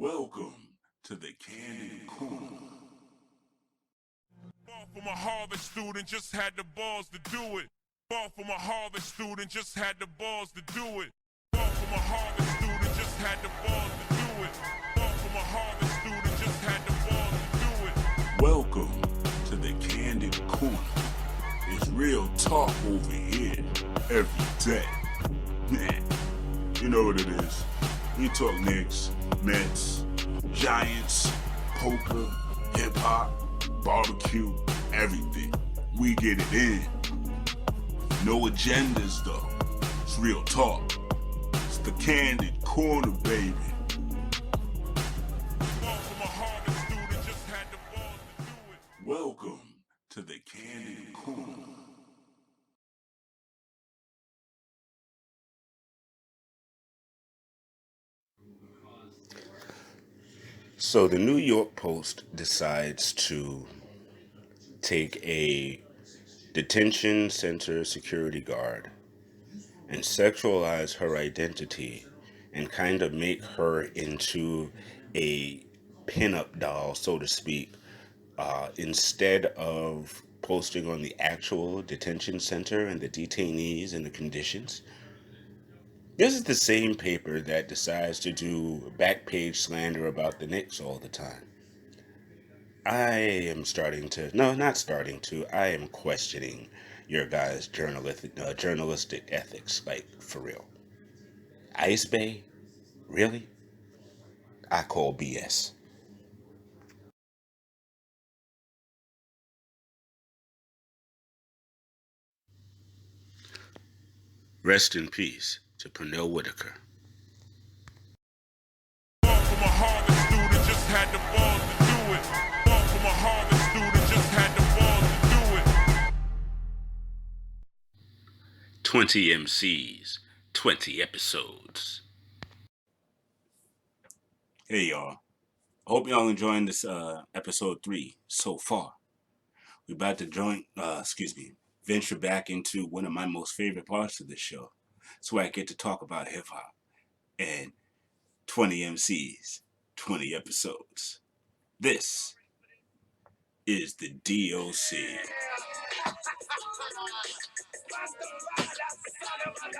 Welcome to the Candid Corner. From a Harvard student, just had the balls to do it. Ball from a Harvard student, just had the balls to do it. Ball from a Harvard student, just had the balls to do it. Ball from a Harvard student, just had the balls to do it. Welcome to the Candid Corner. It's real talk over here every day. Man, you know what it is. We talk Knicks, Mets, Giants, poker, hip-hop, barbecue, everything. We get it in. No agendas though. It's real talk. It's the Candid Corner, baby. Welcome to the Candid Corner. So the New York Post decides to take a detention center security guard and sexualize her identity and kind of make her into a pinup doll, so to speak, instead of posting on the actual detention center and the detainees and the conditions. This is the same paper that decides to do back page slander about the Knicks all the time. I am starting to, no, not starting to, I am questioning your guys' journalistic ethics, like, for real. Ice Bay? Really? I call BS. Rest in peace to Pernell Whitaker. Ball from a Harvard student, just had the balls to do it. Ball from a Harvard student, just had the balls to do it. 20 MCs, 20 episodes. Hey y'all. I hope y'all enjoying this episode 3 so far. We're about to venture back into one of my most favorite parts of this show. It's where I get to talk about hip hop and 20 MCs, 20 episodes. This is the DOC.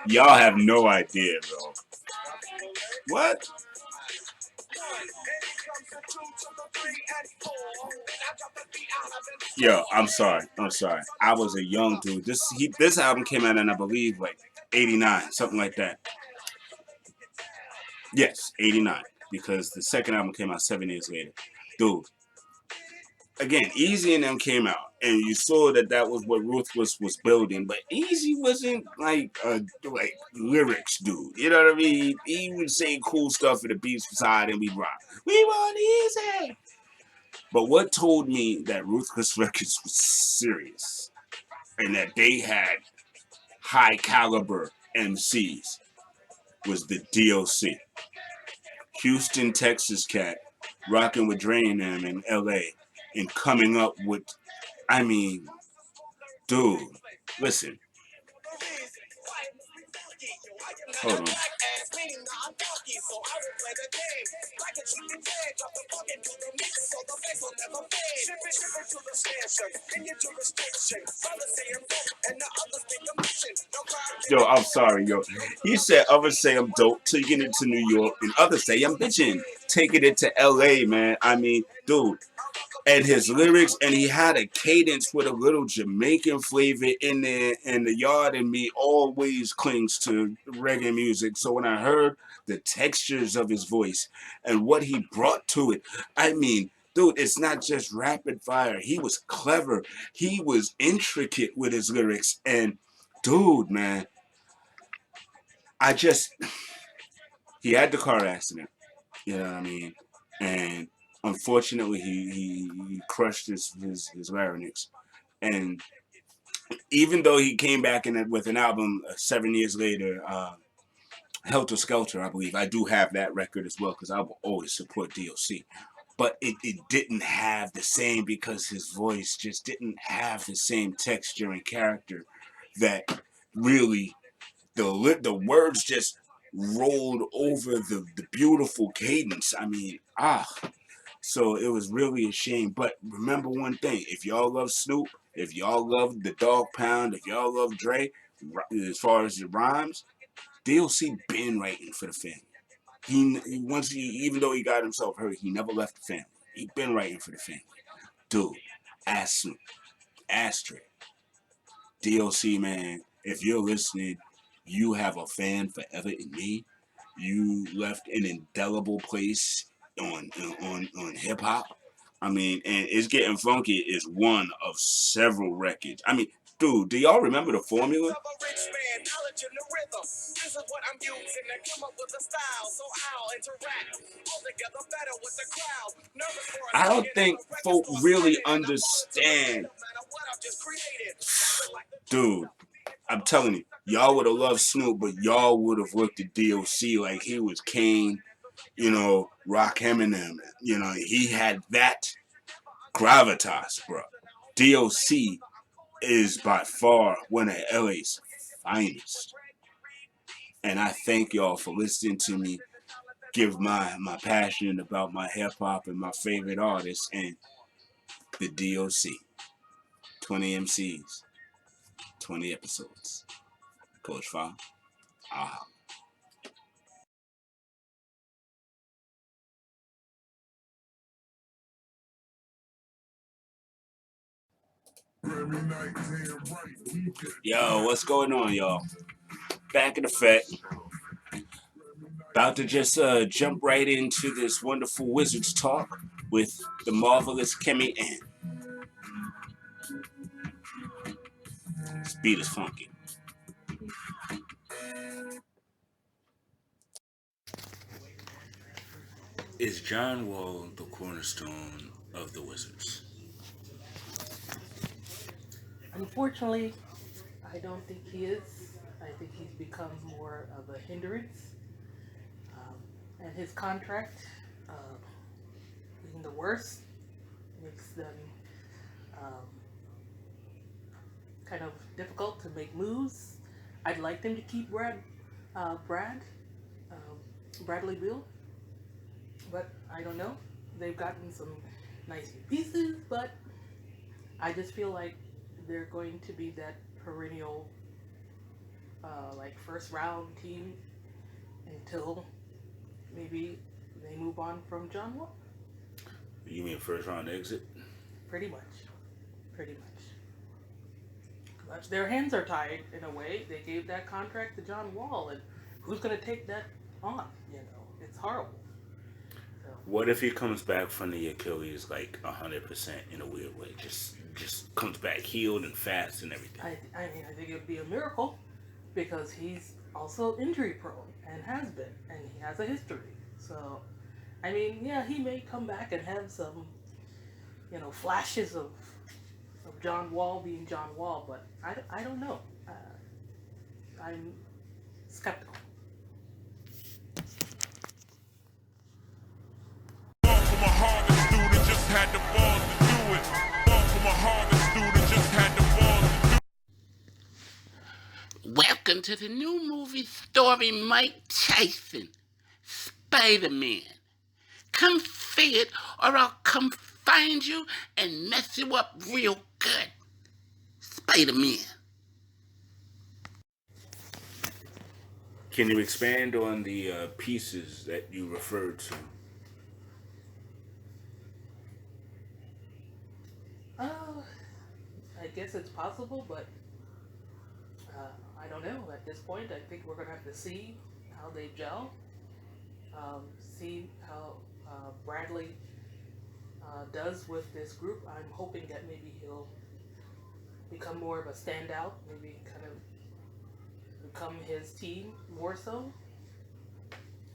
Y'all have no idea, bro. What? Yo, I'm sorry. I was a young dude. This album came out in, I believe, like 89, something like that. Yes, 89, because the second album came out 7 years later. Dude, again, Easy and them came out, and you saw that was what Ruthless was building, but Easy wasn't like lyrics dude. You know what I mean? He would say cool stuff for the beats side, and we rock. We want Easy. But what told me that Ruthless Records was serious and that they had high caliber MCs was the DOC. Houston, Texas cat, rocking with Dre and them in LA and coming up with, I mean, dude, listen. Hold on. Yo, I'm sorry, yo. He said others say I'm dope, taking it to New York, and others say I'm bitching, taking it to LA, man. I mean, dude. And his lyrics, and he had a cadence with a little Jamaican flavor in there, and the yard in me always clings to reggae music. So when I heard the textures of his voice and what he brought to it, I mean, dude, it's not just rapid fire. He was clever. He was intricate with his lyrics. And dude, man, he had the car accident. You know what I mean? And unfortunately, he crushed his larynx. And even though he came back in it with an album 7 years later, Helter Skelter, I believe, I do have that record as well because I will always support DOC. But it didn't have the same, because his voice just didn't have the same texture and character that really the words just rolled over the beautiful cadence. I mean, so it was really a shame. But remember one thing: if y'all love Snoop, if y'all love the Dog Pound, if y'all love Dre, as far as the rhymes, DLC been writing for the family. Even though he got himself hurt, he never left the family. He been writing for the family. Dude, ask Snoop, ask Dre, DLC man. If you're listening, you have a fan forever in me. You left an indelible place on hip hop. I mean, and It's Getting Funky is one of several records. I mean, dude, do y'all remember the formula? I don't think folk really understand. Dude, I'm telling you, y'all would have loved Snoop, but y'all would have looked at DOC like he was Kane, Rock Eminem. He had that gravitas, bro. DOC is by far one of LA's finest. And I thank y'all for listening to me give my passion about my hip hop and my favorite artists and the DOC. 20 MCs, 20 episodes. Coach Fa. Ah. Yo, what's going on, y'all? Back in effect. About to just jump right into this wonderful Wizards talk with the marvelous Kemi Ann. This beat is funky. Is John Wall the cornerstone of the Wizards? Unfortunately, I don't think he is. I think he's become more of a hindrance. And his contract, uh, being the worst, makes them um, kind of difficult to make moves. I'd like them to keep Bradley Beal, but I don't know. They've gotten some nice pieces, but I just feel like they're going to be that perennial, like first round team until maybe they move on from John Wall. You mean first round exit? Pretty much. But their hands are tied in a way. They gave that contract to John Wall, and who's going to take that on? It's horrible. So, What if he comes back from the Achilles like 100% in a weird way? Just comes back healed and fast and everything. I mean, I think it would be a miracle because he's also injury prone and has been, and he has a history. So, I mean, yeah, he may come back and have some, flashes of John Wall being John Wall, but I don't know. I'm skeptical. Ball from a Harvard student just had the balls to do it. Ball from a Harvard student just had the balls to do it. Welcome to the new movie story, Mike Tyson, Spider-Man. Come see it or I'll come find you and mess you up real good. Spider-Man. Can you expand on the pieces that you referred to? I guess it's possible, but I don't know. At this point, I think we're going to have to see how they gel, see how Bradley does with this group. I'm hoping that maybe he'll become more of a standout, maybe kind of become his team more so.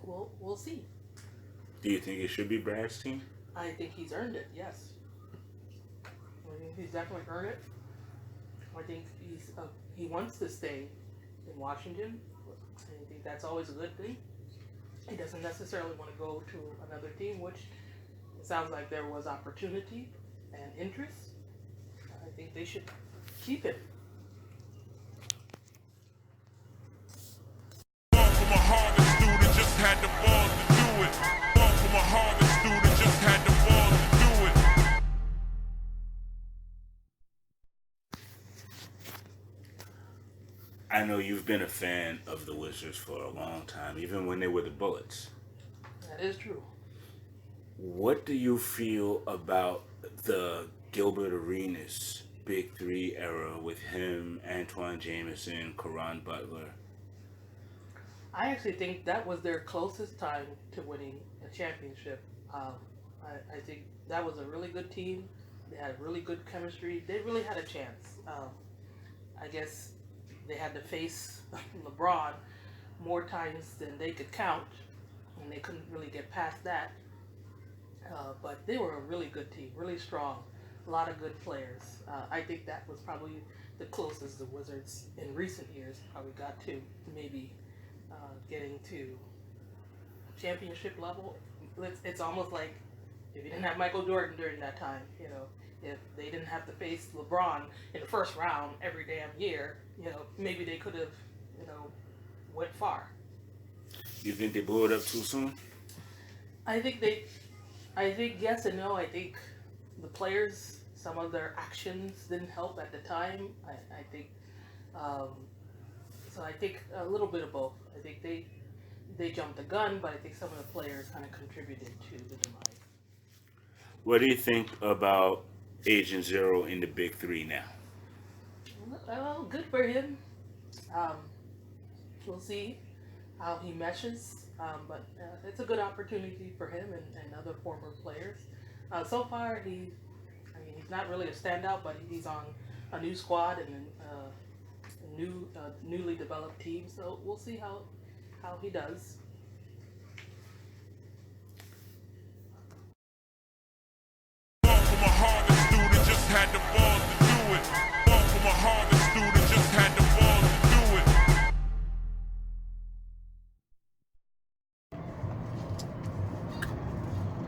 We'll see. Do you think it should be Brad's team? I think he's earned it, yes. I mean, he's definitely earned it. I think he wants to stay in Washington. I think that's always a good thing. He doesn't necessarily want to go to another team, which it sounds like there was opportunity and interest. I think they should keep him. Ball from a Harvard had the balls to do it. Far from a Harvard student, just had the balls to do it. I know you've been a fan of the Wizards for a long time, even when they were the Bullets. That is true. What do you feel about the Gilbert Arenas Big Three era with him, Antoine Jameson, Caron Butler? I actually think that was their closest time to winning a championship. Um, I think that was a really good team. They had really good chemistry. They really had a chance. I guess they had to face LeBron more times than they could count, and they couldn't really get past that. But they were a really good team, really strong, a lot of good players. I think that was probably the closest the Wizards in recent years probably got to maybe getting to championship level. It's almost like if you didn't have Michael Jordan during that time, if they didn't have to face LeBron in the first round every damn year, maybe they could have, you know, went far. You think they blew it up too soon? I think I think yes and no. I think the players, some of their actions didn't help at the time. I think, um, so I think a little bit of both. I think they jumped the gun, but I think some of the players kind of contributed to the demise. What do you think about Agent Zero in the Big Three now? Well, good for him. Um, we'll see how he meshes, but it's a good opportunity for him and other former players. So far, I mean, he's not really a standout, but he's on a new squad and a newly developed team. So we'll see how he does. Far from a Harvard student, just had the balls to do it. Far from a Harvard student, just had the balls to do it.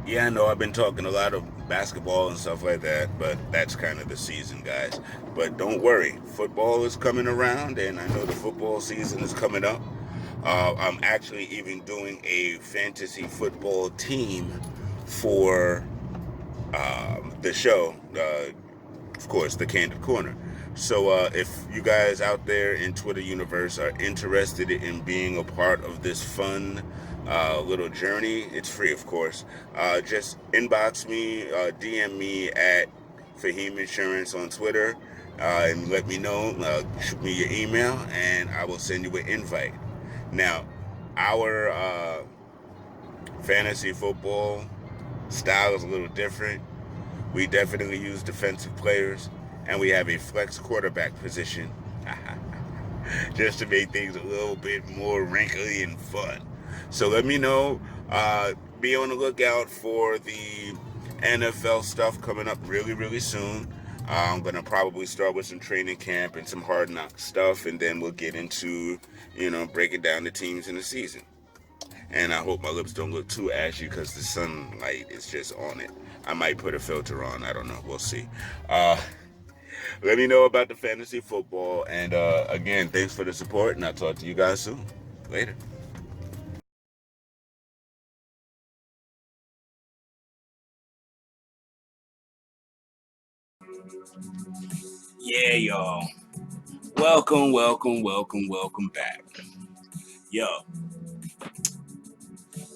Yeah, I know I've been talking a lot of basketball and stuff like that, but that's kind of the season, guys. But don't worry, football is coming around, and I know the football season is coming up. I'm actually even doing a fantasy football team for the show, of course, the Candid Corner. So if you guys out there in Twitter universe are interested in being a part of this fun little journey, it's free, of course. Just inbox me, DM me at Fahim Insurance on Twitter, and let me know. Shoot me your email, and I will send you an invite. Now, our fantasy football style is a little different. We definitely use defensive players, and we have a flex quarterback position just to make things a little bit more wrinkly and fun. So let me know. Be on the lookout for the NFL stuff coming up really, really soon. I'm going to probably start with some training camp and some hard knock stuff, and then we'll get into, breaking down the teams in the season. And I hope my lips don't look too ashy because the sunlight is just on it. I might put a filter on. I don't know. We'll see. Uh, Let me know about the fantasy football. And again, thanks for the support. And I'll talk to you guys soon. Later. Yeah, y'all. Welcome, welcome, welcome, welcome back. Yo,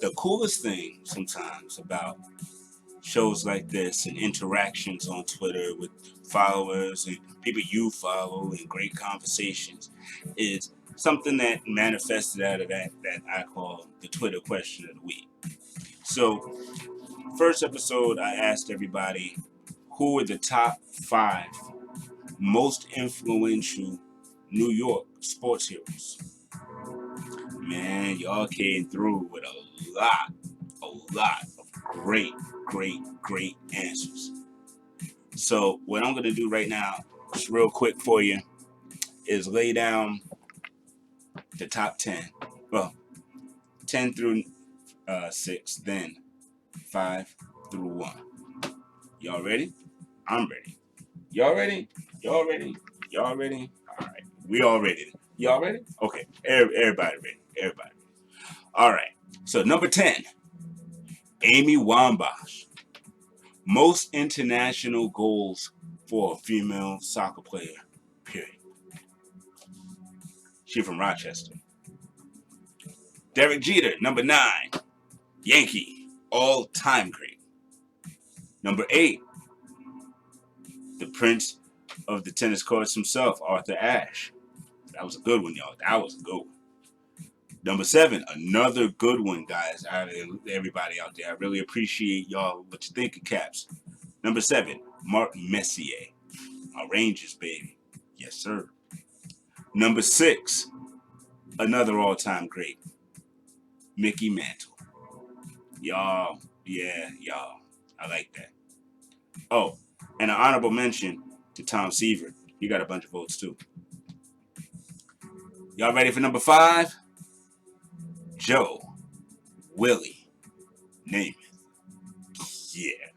the coolest thing sometimes about shows like this and interactions on Twitter with followers and people you follow and great conversations is something that manifested out of that I call the Twitter question of the week. So, first episode, I asked everybody who were the top 5 most influential New York sports heroes. Man, y'all came through with a lot of great answers. So what I'm gonna do right now, just real quick for you, is lay down the top 10. Well, 10 through 6, then 5 through 1. Y'all ready? I'm ready. Y'all ready? Y'all ready? Y'all ready? All right. We all ready. Y'all ready? Okay. Everybody ready. Everybody ready. All right. So number 10, Amy Wambach. Most international goals for a female soccer player, period. She from Rochester. Derek Jeter, number 9, Yankee, all-time great. Number 8, the prince of the tennis courts himself, Arthur Ashe. That was a good one, y'all. That was a good one. Number 7, another good one, guys. Everybody out there, I really appreciate y'all what you think of Caps. Number 7, Mark Messier, our Rangers, baby. Yes, sir. Number 6, another all-time great, Mickey Mantle. Y'all, yeah, y'all. I like that. Oh, and an honorable mention to Tom Seaver. He got a bunch of votes, too. Y'all ready for number 5? Joe Willie Namath. Yeah.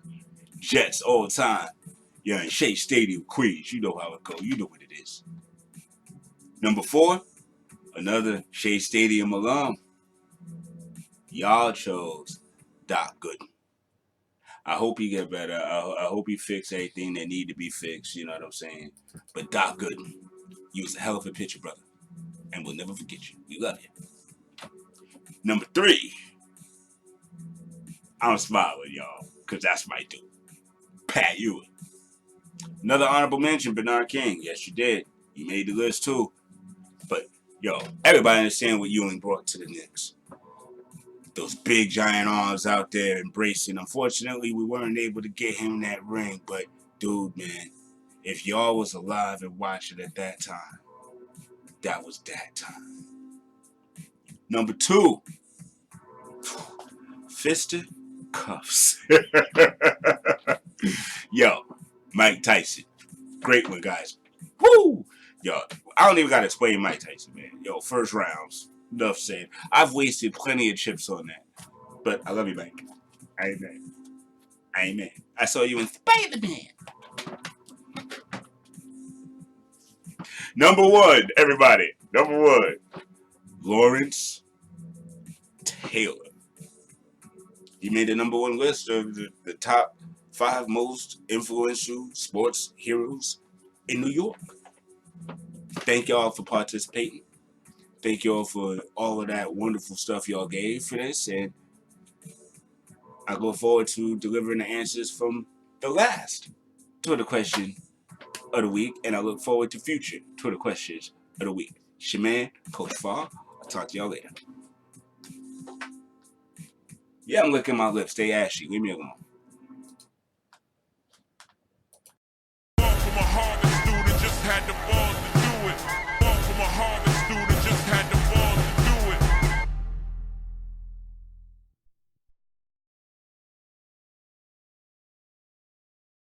Jets all time. Yeah, in Shea Stadium, Queens. You know how it goes. You know what it is. Number 4, another Shea Stadium alum. Y'all chose Doc Gooden. I hope he get better. I hope he fix everything that need to be fixed. You know what I'm saying? But Doc Gooden, you was a hell of a pitcher, brother. And we'll never forget you. We love you. Number 3, I'm smiling, y'all, because that's my dude. Pat Ewing. Another honorable mention, Bernard King. Yes, you did. You made the list, too. But, yo, everybody understand what Ewing brought to the Knicks. Those big, giant arms out there embracing. Unfortunately, we weren't able to get him that ring. But, dude, man, if y'all was alive and watching at that time, that was that time. Number 2, Fister Cuffs. Yo, Mike Tyson. Great one, guys. Woo! Yo, I don't even got to explain Mike Tyson, man. Yo, first rounds. Enough said. I've wasted plenty of chips on that. But I love you, Mike. Amen. Amen. I saw you in Spider-Man. Number 1, everybody. Number 1, Lawrence Taylor. He made the number 1 list of the top 5 most influential sports heroes in New York. Thank y'all for participating. Thank y'all for all of that wonderful stuff y'all gave for this. And I look forward to delivering the answers from the last Twitter question of the week. And I look forward to future Twitter questions of the week. It's your man, Coach Fall. I'll talk to y'all later. Yeah, I'm licking my lips. Stay ashy. Leave me alone.